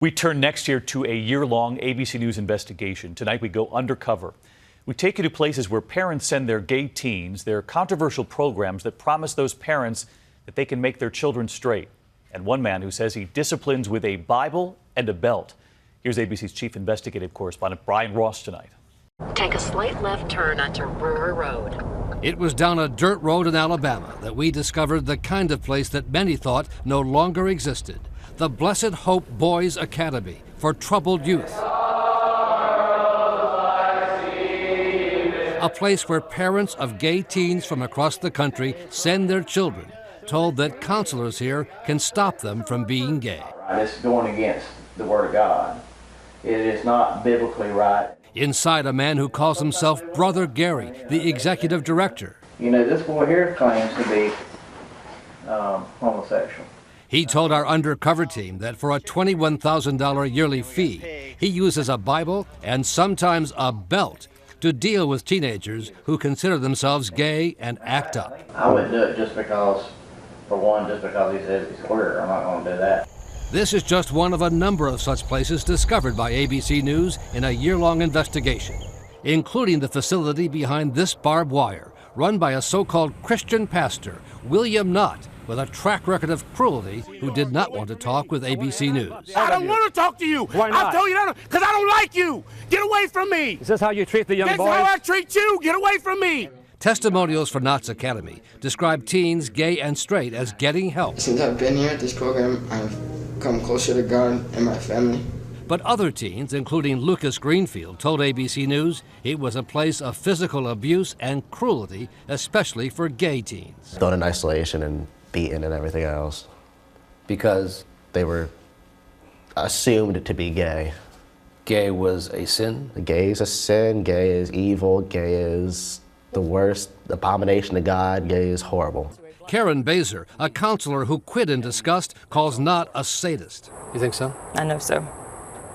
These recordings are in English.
We turn next year to a year-long ABC News investigation. Tonight we go undercover. We take you to places where parents send their gay teens, their controversial programs that promise those parents that they can make their children straight. And one man who says he disciplines with a Bible and a belt. Here's ABC's chief investigative correspondent Brian Ross tonight. Take a slight left turn onto Brewer Road. It was down a dirt road in Alabama that we discovered the kind of place that many thought no longer existed. The Blessed Hope Boys Academy for troubled youth. A place where parents of gay teens from across the country send their children, told that counselors here can stop them from being gay. It's going against the Word of God. It is not biblically right. Inside, a man who calls himself Brother Gary, the executive director. You know, this boy here claims to be homosexual. He told our undercover team that for a $21,000 yearly fee, he uses a Bible and sometimes a belt to deal with teenagers who consider themselves gay and act up. I wouldn't do it just because he says he's queer. I'm not going to do that. This is just one of a number of such places discovered by ABC News in a year-long investigation, including the facility behind this barbed wire, run by a so-called Christian pastor, William Knott, with a track record of cruelty, who did not want to talk with ABC News. I don't want to talk to you. Why not? I'll tell you that because I don't like you. Get away from me. Is this how you treat the young boys? This is how I treat you. Get away from me. Testimonials for Knott's Academy describe teens, gay and straight, as getting help. Since I've been here at this program, I've come closer to God and my family. But other teens, including Lucas Greenfield, told ABC News it was a place of physical abuse and cruelty, especially for gay teens. Thrown in isolation and beaten and everything else because they were assumed to be gay. Gay was a sin? Gay is a sin, gay is evil, gay is the worst abomination to God, gay is horrible. Karen Baser, a counselor who quit in disgust, calls Knott a sadist. You think so? I know so.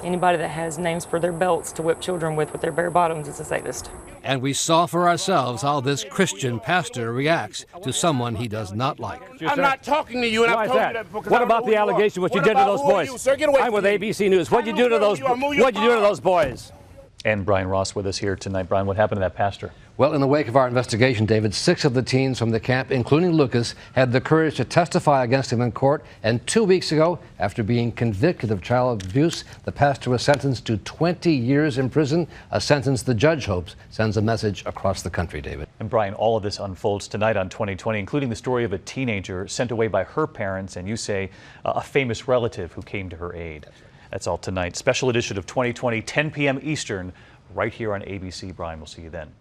Anybody that has names for their belts to whip children with their bare bottoms is a sadist. And we saw for ourselves how this Christian pastor reacts to someone he does not like. I'm not talking to you, and I've told you that because What about the allegation? What you did to those boys? You, sir? Get away I'm with me. ABC News. What'd you do to those? What'd you do to those boys? And Brian Ross with us here tonight. Brian, what happened to that pastor? Well, in the wake of our investigation, David, 6 of the teens from the camp, including Lucas, had the courage to testify against him in court. And 2 weeks ago, after being convicted of child abuse, the pastor was sentenced to 20 years in prison, a sentence the judge hopes sends a message across the country, David. And Brian, all of this unfolds tonight on 2020, including the story of a teenager sent away by her parents, and you say a famous relative who came to her aid. That's all tonight. Special edition of 2020, 10 p.m. Eastern, right here on ABC. Brian, we'll see you then.